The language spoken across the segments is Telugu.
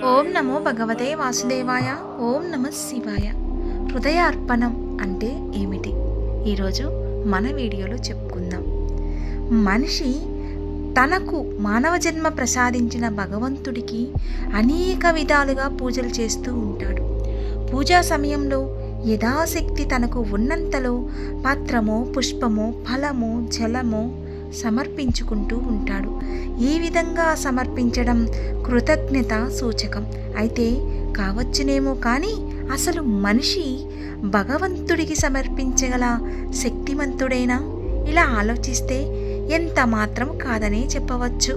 ఓం నమో భగవతే వాసుదేవాయ. ఓం నమ శివాయ. హృదయ అర్పణం అంటే ఏమిటి? ఈరోజు మన వీడియోలో చెప్పుకుందాం. మనిషి తనకు మానవ జన్మ ప్రసాదించిన భగవంతుడికి అనేక విధాలుగా పూజలు చేస్తూ ఉంటాడు. పూజా సమయంలో యథాశక్తి తనకు ఉన్నంతలో పత్రమో, పుష్పమో, ఫలమో, జలమో సమర్పించుకుంటూ ఉంటాడు. ఈ విధంగా సమర్పించడం కృతజ్ఞత సూచకం అయితే కావచ్చునేమో, కానీ అసలు మనిషి భగవంతుడికి సమర్పించగల శక్తిమంతుడేనా? ఇలా ఆలోచిస్తే ఎంత మాత్రం కాదనే చెప్పవచ్చు.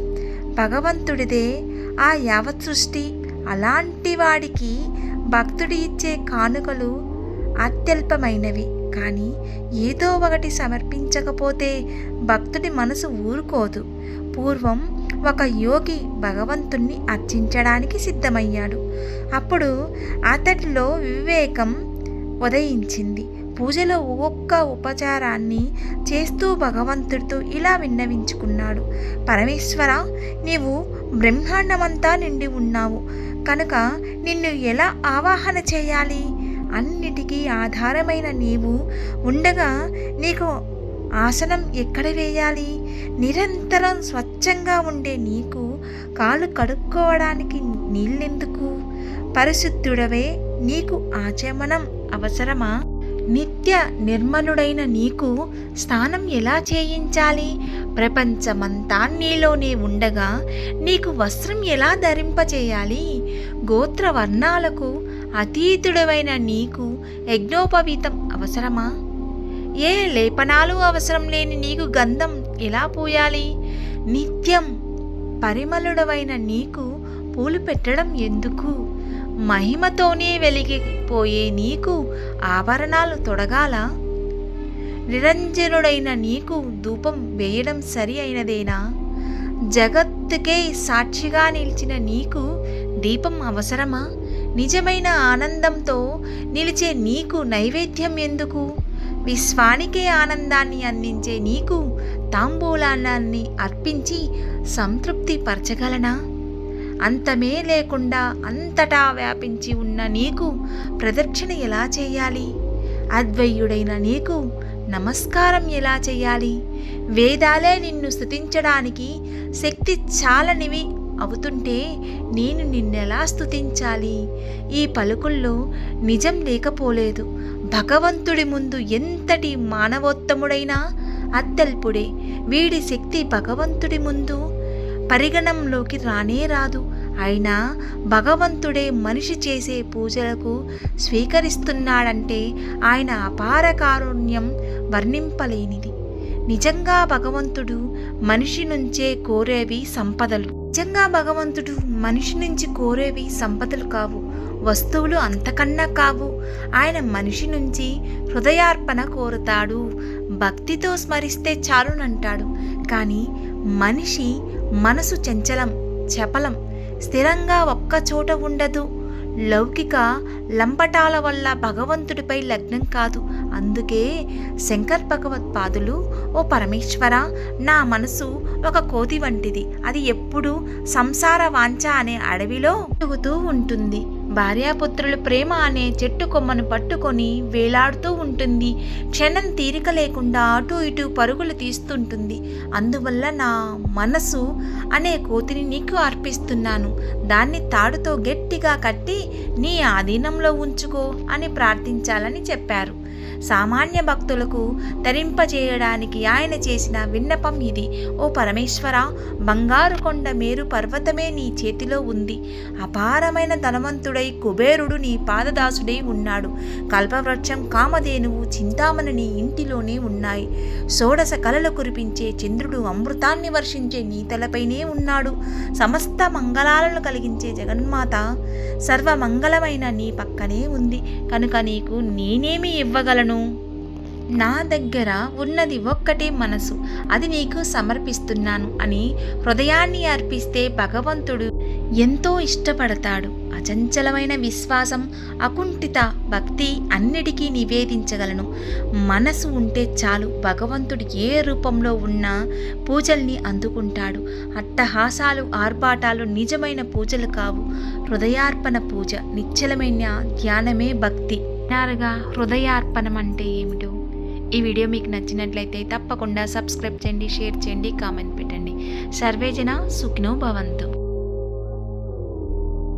భగవంతుడిదే ఆ యావత్ సృష్టి. అలాంటి వాడికి భక్తుడి ఇచ్చే కానుకలు అత్యల్పమైనవి. కానీ ఏదో ఒకటి సమర్పించకపోతే భక్తుడి మనసు ఊరుకోదు. పూర్వం ఒక యోగి భగవంతుణ్ణి అర్చించడానికి సిద్ధమయ్యాడు. అప్పుడు అతడిలో వివేకం ఉదయించింది. పూజలో ఒక్కొక్క ఉపచారాన్ని చేస్తూ భగవంతుడితో ఇలా విన్నవించుకున్నాడు: పరమేశ్వర, నీవు బ్రహ్మాండమంతా నిండి ఉన్నావు కనుక నిన్ను ఎలా ఆవాహన చేయాలి? అన్నిటికీ ఆధారమైన నీవు ఉండగా నీకు ఆసనం ఎక్కడ వేయాలి? నిరంతరం స్వచ్ఛంగా ఉండే నీకు కాళ్ళు కడుక్కోవడానికి నీళ్ళెందుకు? పరిశుద్ధుడవే నీకు ఆచమనం అవసరమా? నిత్య నిర్మలుడైన నీకు స్నానం ఎలా చేయించాలి? ప్రపంచమంతా నీలోనే ఉండగా నీకు వస్త్రం ఎలా ధరింపచేయాలి? గోత్రవర్ణాలకు అతీతుడవైన నీకు యజ్ఞోపవీతం అవసరమా? ఏ లేపనాలు అవసరం లేని నీకు గంధం ఎలా పూయాలి? నిత్యం పరిమళుడవైన నీకు పూలు పెట్టడం ఎందుకు? మహిమతోనే వెలిగిపోయే నీకు ఆభరణాలు తొడగాల? నిరంజనుడైన నీకు ధూపం వేయడం సరి అయినదేనా? జగత్తుకే సాక్షిగా నిలిచిన నీకు దీపం అవసరమా? నిజమైన ఆనందంతో నిలిచే నీకు నైవేద్యం ఎందుకు? విశ్వానికే ఆనందాన్ని అందించే నీకు తాంబూలాన్ని అర్పించి సంతృప్తి పరచగలనా? అంతమే లేకుండా అంతటా వ్యాపించి ఉన్న నీకు ప్రదక్షిణ ఎలా చేయాలి? అద్వైయుడైన నీకు నమస్కారం ఎలా చేయాలి? వేదాలే నిన్ను స్తుతించడానికి శక్తి చాలనివి అవుతుంటే నేను నిన్నెలా స్తుతించాలి? ఈ పలుకుల్లో నిజం లేకపోలేదు. భగవంతుడి ముందు ఎంతటి మానవోత్తముడైనా అత్యల్పుడే. వీడి శక్తి భగవంతుడి ముందు పరిగణంలోకి రానే రాదు. అయినా భగవంతుడే మనిషి చేసే పూజలకు స్వీకరిస్తున్నాడంటే ఆయన అపార కారుణ్యం వర్ణింపలేనిది. నిజంగా భగవంతుడు మనిషి నుంచే కోరేవి సంపదలు. నిజంగా భగవంతుడు మనిషి నుంచి కోరేవి సంపదలు కావు, వస్తువులు అంతకన్నా కావు. ఆయన మనిషి నుంచి హృదయార్పణ కోరుతాడు. భక్తితో స్మరిస్తే చాలునంటాడు. కానీ మనిషి మనసు చంచలం, చపలం, స్థిరంగా ఒక్కచోట ఉండదు. లౌకిక లంపటాల వల్ల భగవంతుడిపై లగ్నం కాదు. అందుకే శంకర్ భగవత్పాదులు, ఓ పరమేశ్వర, నా మనసు ఒక కోతి వంటిది. అది ఎప్పుడూ సంసార వాంఛ అనే అడవిలో తిరుగుతూ ఉంటుంది. భార్యాపుత్రుల ప్రేమ అనే చెట్టు కొమ్మను పట్టుకొని వేలాడుతూ ఉంటుంది. క్షణం తీరిక లేకుండా అటు ఇటు పరుగులు తీస్తుంటుంది. అందువల్ల నా మనసు అనే కోతిని నీకు అర్పిస్తున్నాను. దాన్ని తాడుతో గట్టిగా కట్టి నీ ఆధీనంలో ఉంచుకో అని ప్రార్థించాలని చెప్పారు. సామాన్య భక్తులకు తరింపజేయడానికి ఆయన చేసిన విన్నపం ఇది: ఓ పరమేశ్వర, బంగారు కొండ మేరు పర్వతమే నీ చేతిలో ఉంది. అపారమైన ధనవంతుడై కుబేరుడు నీ పాదదాసుడై ఉన్నాడు. కల్పవృక్షం, కామధేనువు, చింతామణి నీ ఇంటిలోనే ఉన్నాయి. షోడశ కలలు కురిపించే చంద్రుడు అమృతాన్ని వర్షించే నీ తలపైనే ఉన్నాడు. సమస్త మంగళాలను కలిగించే జగన్మాత సర్వమంగళమైన నీ పక్కనే ఉంది. కనుక నీకు నేనేమి ఇవ్వగలను? నా దగ్గర ఉన్నది ఒక్కటే మనసు, అది నీకు సమర్పిస్తున్నాను అని హృదయాన్ని అర్పిస్తే భగవంతుడు ఎంతో ఇష్టపడతాడు. అచంచలమైన విశ్వాసం, అకుంఠిత భక్తి అన్నిటికీ నివేదించగలను. మనసు ఉంటే చాలు, భగవంతుడు ఏ రూపంలో ఉన్నా పూజల్ని అందుకుంటాడు. అట్టహాసాలు, ఆర్భాటాలు నిజమైన పూజలు కావు. హృదయార్పణ పూజ, నిశ్చలమైన ధ్యానమే భక్తి. విన్నారుగా హృదయార్పణం అంటే ఏమిటో. ఈ వీడియో మీకు నచ్చినట్లయితే తప్పకుండా సబ్స్క్రైబ్ చేయండి, షేర్ చేయండి, కామెంట్ పెట్టండి. సర్వేజన సుఖినో భవంతు.